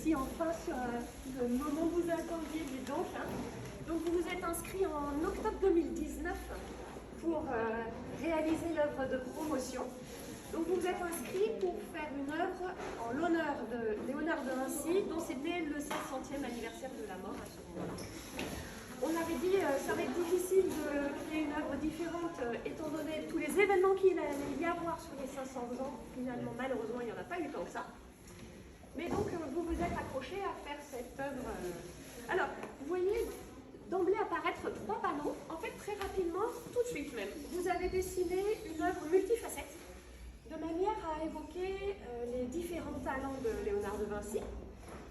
voici enfin sur le moment où vous attendiez, dis donc. Donc vous vous êtes inscrit en octobre 2019 pour réaliser l'œuvre de promotion. Donc vous vous êtes inscrit pour faire une œuvre en l'honneur de Léonard de Vinci, dont c'était le 500e anniversaire de la mort à ce moment-là. On avait dit que ça va être difficile de créer une œuvre différente étant donné tous les événements qu'il allait y avoir sur les 500 ans. Finalement, malheureusement, il n'y en a pas eu tant que ça. Mais donc, vous vous êtes accroché à faire cette œuvre. Alors, vous voyez d'emblée apparaître 3 panneaux. En fait, très rapidement, tout de suite même, vous avez dessiné une œuvre multifacette de manière à évoquer les différents talents de Léonard de Vinci.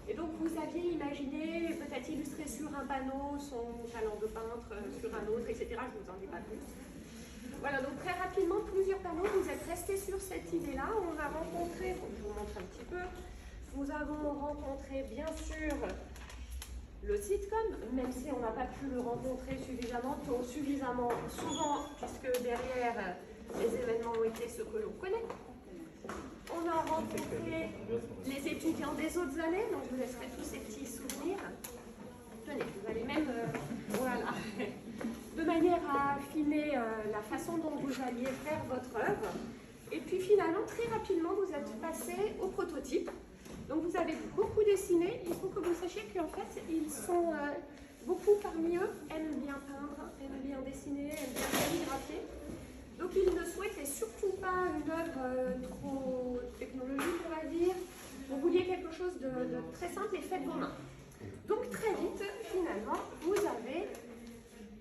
Et donc vous aviez imaginé peut-être illustrer sur un panneau son talent de peintre, sur un autre, etc. Je ne vous en dis pas plus. Voilà, donc très rapidement, plusieurs panneaux, vous êtes restés sur cette idée-là. On a rencontré, je vous montre un petit peu, nous avons rencontré bien sûr le sitcom, même si on n'a pas pu le rencontrer suffisamment tôt, suffisamment souvent, puisque derrière les événements ont été ce que l'on connaît. On a rencontré les étudiants des autres années, donc je vous laisserai tous ces petits souvenirs. Tenez, vous allez même, voilà, de manière à affiner la façon dont vous alliez faire votre œuvre. Et puis finalement, très rapidement, vous êtes passé au prototype. Donc vous avez beaucoup dessiné. Il faut que vous sachiez qu'en fait, ils sont beaucoup parmi eux aiment bien peindre, aiment bien dessiner, aiment bien calligraphier. Donc ils ne souhaitaient surtout pas une œuvre trop technologique, on va dire. Vous vouliez quelque chose de très simple et fait de vos mains. Donc très vite, finalement, vous avez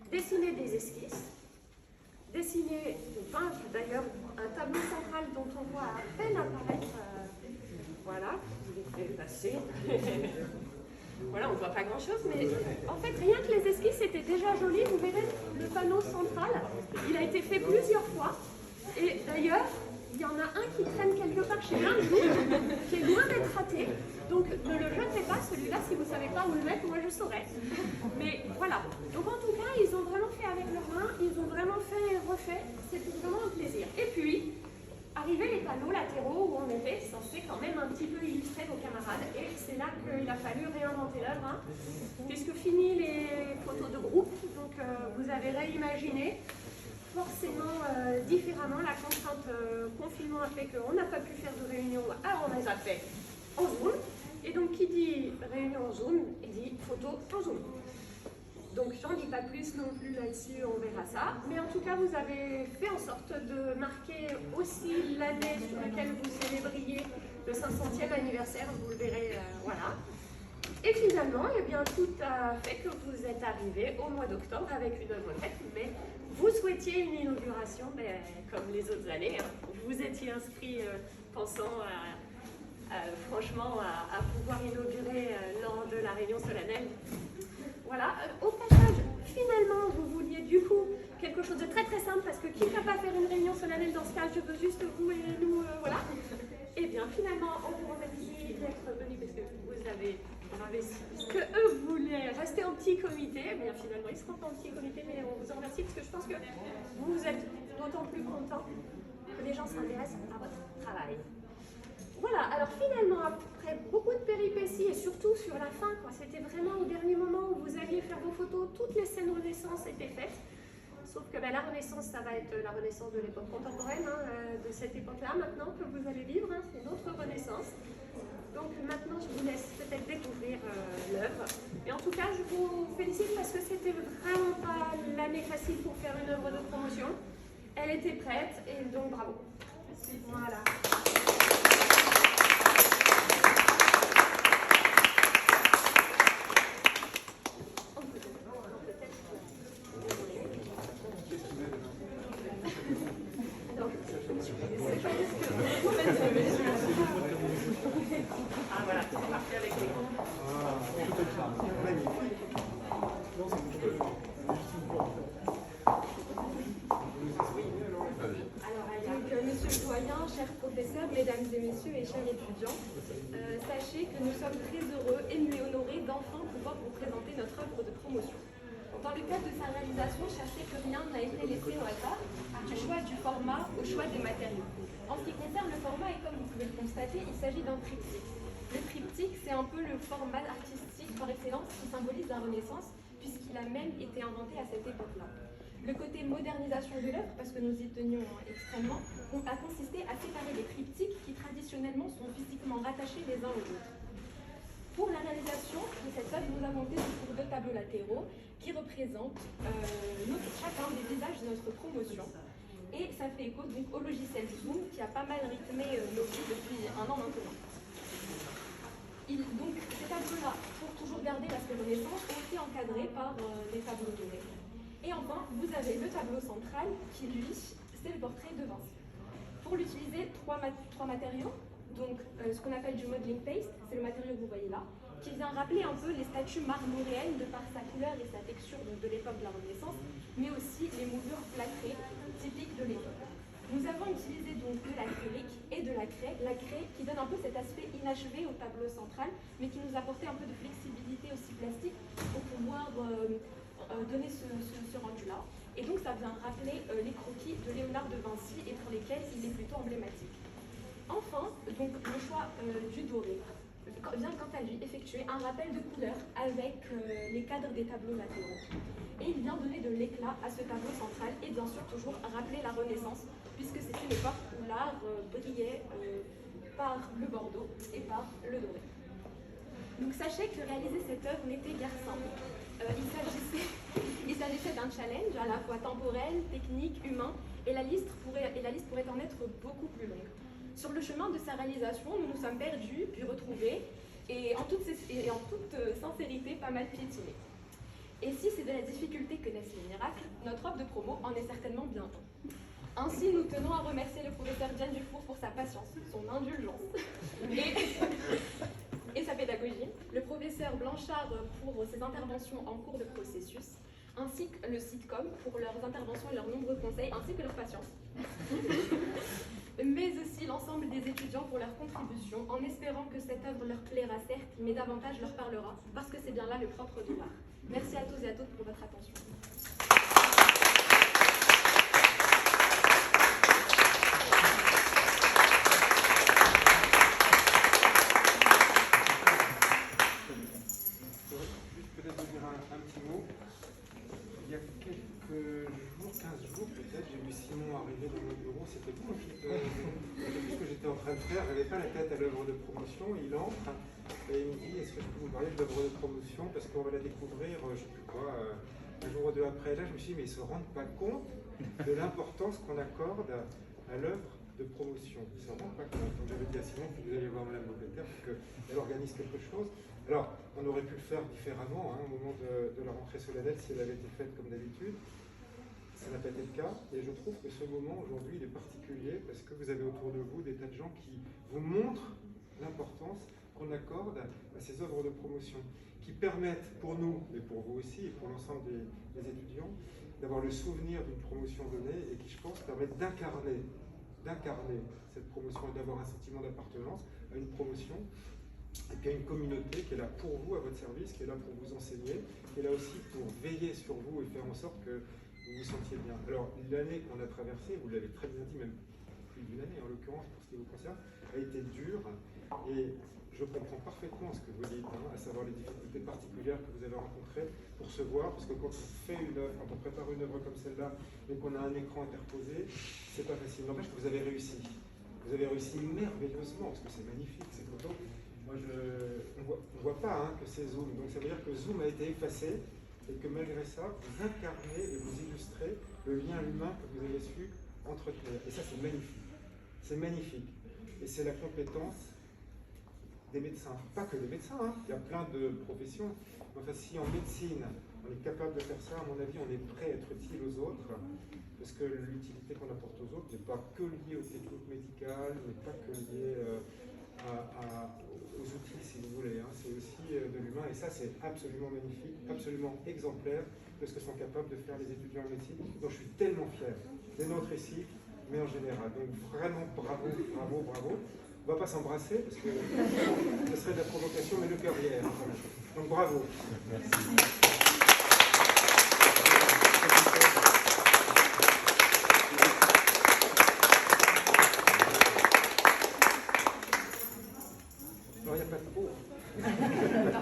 dessiné des esquisses, dessiné ou peint d'ailleurs un tableau central dont on voit à peine apparaître, voilà, vous pouvez le passer. Voilà, on ne voit pas grand-chose, mais en fait, rien que les esquisses étaient déjà jolies. Vous verrez le panneau central, il a été fait plusieurs fois. Et d'ailleurs, il y en a un qui traîne quelque part chez l'un de vous, qui est loin d'être raté. Donc ne le jetez pas, celui-là, si vous ne savez pas où le mettre, moi je saurais. Mais voilà. Donc en tout cas, ils ont vraiment fait avec leurs mains, ils ont vraiment fait et refait. C'était vraiment un plaisir. Et puis, arrivaient les panneaux latéraux où on était censé quand même un petit peu illustrer vos camarades. Et c'est là qu'il a fallu réinventer l'œuvre, puisque fini les photos de groupe, donc vous avez réimaginé forcément différemment. La contrainte confinement a fait qu'on n'a pas pu faire de réunion, alors on les a fait en Zoom. Et donc qui dit réunion en Zoom, dit photo en Zoom. Donc j'en dis pas plus non plus là-dessus, on verra ça. Mais en tout cas, vous avez fait en sorte de marquer aussi l'année sur laquelle vous célébriez le 500e anniversaire, vous le verrez, voilà. Et finalement, eh bien, tout a fait que vous êtes arrivé au mois d'octobre avec une œuvre faite, mais vous souhaitiez une inauguration, comme les autres années. Vous étiez inscrit pensant franchement à pouvoir inaugurer lors de la réunion solennelle. Voilà, au passage, finalement, vous vouliez du coup quelque chose de très très simple, parce que quitte à pas faire une réunion solennelle dans ce cas, je veux juste vous et nous, voilà. Et bien finalement, on vous remercie d'être venus, parce que vous avez gravé ce que eux voulaient rester en petit comité. Eh bien finalement, ils seront pas en petit comité, mais on vous en remercie, parce que je pense que vous êtes d'autant plus contents que les gens s'intéressent à votre travail. Voilà, alors finalement, après beaucoup de péripéties et surtout sur la fin, c'était vraiment au dernier moment où vous alliez faire vos photos, toutes les scènes Renaissance étaient faites. Sauf que la Renaissance, ça va être la Renaissance de l'époque contemporaine, de cette époque-là maintenant que vous allez vivre, c'est notre Renaissance. Donc maintenant, je vous laisse peut-être découvrir l'œuvre. Et en tout cas, je vous félicite parce que c'était vraiment pas l'année facile pour faire une œuvre de promotion. Elle était prête et donc bravo. Merci. Voilà. Mesdames et messieurs et chers étudiants, sachez que nous sommes très heureux, émus et honorés d'enfin pouvoir vous présenter notre œuvre de promotion. Dans le cadre de sa réalisation, sachez que rien n'a été laissé au hasard, du choix du format au choix des matériaux. En ce qui concerne le format, et comme vous pouvez le constater, il s'agit d'un triptyque. Le triptyque, c'est un peu le format artistique par excellence qui symbolise la Renaissance, puisqu'il a même été inventé à cette époque-là. Le côté modernisation de l'œuvre, parce que nous y tenions extrêmement, a consisté à séparer les triptyques qui traditionnellement sont physiquement rattachés les uns aux autres. Pour la réalisation de cette œuvre, nous avons opté pour 2 tableaux latéraux qui représentent chacun des visages de notre promotion. Et ça fait écho donc au logiciel Zoom qui a pas mal rythmé nos vies depuis 1 an maintenant. Donc ces tableaux-là, pour toujours garder l'aspect Renaissance, ont été encadrés par des tableaux dorés. Et enfin, vous avez le tableau central qui, lui, c'est le portrait de Vinci. Pour l'utiliser, trois matériaux. Donc, ce qu'on appelle du modeling paste, c'est le matériau que vous voyez là, qui vient rappeler un peu les statues marmoréennes de par sa couleur et sa texture donc de l'époque de la Renaissance, mais aussi les moulures plâtrées typiques de l'époque. Nous avons utilisé donc de l'acrylique et de la craie qui donne un peu cet aspect inachevé au tableau central, mais qui nous apportait un peu de flexibilité aussi plastique pour pouvoir donner ce rendu-là. Et donc ça vient rappeler les croquis de Léonard de Vinci et pour lesquels il est plutôt emblématique. Enfin, donc le choix du doré vient quant à lui effectuer un rappel de couleur avec les cadres des tableaux latéraux. Et il vient donner de l'éclat à ce tableau central et bien sûr toujours rappeler la Renaissance, puisque c'est une époque où l'art brillait par le bordeaux et par le doré. Donc sachez que réaliser cette œuvre n'était guère simple. Il s'agissait d'un challenge à la fois temporel, technique, humain, et la liste pourrait en être beaucoup plus longue. Sur le chemin de sa réalisation, nous nous sommes perdus, puis retrouvés, et en toute sincérité, pas mal piétinés. Et si c'est de la difficulté que naissent les miracles, notre offre de promo en est certainement bien un. Ainsi, nous tenons à remercier le professeur Diane Dufour pour sa patience, son indulgence et sa pédagogie, le professeur Blanchard pour ses interventions en cours de processus, ainsi que le sitcom pour leurs interventions et leurs nombreux conseils, ainsi que leur patience. Mais aussi l'ensemble des étudiants pour leur contribution, en espérant que cette œuvre leur plaira certes, mais davantage leur parlera, parce que c'est bien là le propre de l'art. Merci à tous et à toutes pour votre attention. C'était plus ce que j'étais en train de faire, je n'avais pas la tête à l'œuvre de promotion, il entre et il me dit est-ce que je peux vous parler de l'œuvre de promotion parce qu'on va la découvrir, je ne sais plus quoi, un jour ou 2 après. Là je me suis dit mais ils ne se rendent pas compte de l'importance qu'on accorde à l'œuvre de promotion. Ils ne se rendent pas compte. Donc j'avais dit à Simon que vous allez voir Madame Beauclerc parce qu'elle organise quelque chose. Alors on aurait pu le faire différemment au moment de la rentrée solennelle si elle avait été faite comme d'habitude. Ça n'a pas été le cas, et je trouve que ce moment aujourd'hui il est particulier parce que vous avez autour de vous des tas de gens qui vous montrent l'importance qu'on accorde à ces œuvres de promotion, qui permettent pour nous, et pour vous aussi, et pour l'ensemble des étudiants, d'avoir le souvenir d'une promotion donnée et qui, je pense, permettent d'incarner cette promotion et d'avoir un sentiment d'appartenance à une promotion. Et puis il y a une communauté qui est là pour vous, à votre service, qui est là pour vous enseigner, qui est là aussi pour veiller sur vous et faire en sorte que vous vous sentiez bien. Alors, l'année qu'on a traversée, vous l'avez très bien dit, même plus d'une année en l'occurrence, pour ce qui vous concerne, a été dure. Et je comprends parfaitement ce que vous dites, à savoir les difficultés particulières que vous avez rencontrées pour se voir, parce que quand on fait une œuvre, quand on prépare une œuvre comme celle-là, et qu'on a un écran interposé, c'est pas facile. N'empêche que vous avez réussi. Vous avez réussi merveilleusement, parce que c'est magnifique, ces photos. Moi, on voit pas que c'est Zoom. Donc, ça veut dire que Zoom a été effacé, et que malgré ça, vous incarnez et vous illustrez le lien humain que vous avez su entretenir. Et ça, c'est magnifique. C'est magnifique. Et c'est la compétence des médecins. Pas que des médecins, il y a plein de professions. Enfin, si en médecine, on est capable de faire ça, à mon avis, on est prêt à être utile aux autres, parce que l'utilité qu'on apporte aux autres n'est pas que liée aux techniques médicales, n'est pas que liée aux outils, si vous voulez, c'est aussi de l'humain, et ça c'est absolument magnifique, absolument exemplaire de ce que sont capables de faire les étudiants en médecine, dont je suis tellement fier, des nôtres ici, mais en général. Donc vraiment bravo, bravo, bravo. On ne va pas s'embrasser, parce que ce serait de la provocation, mais le cœur hier. Donc bravo. Merci. Alors, il n'y a pas de même trop.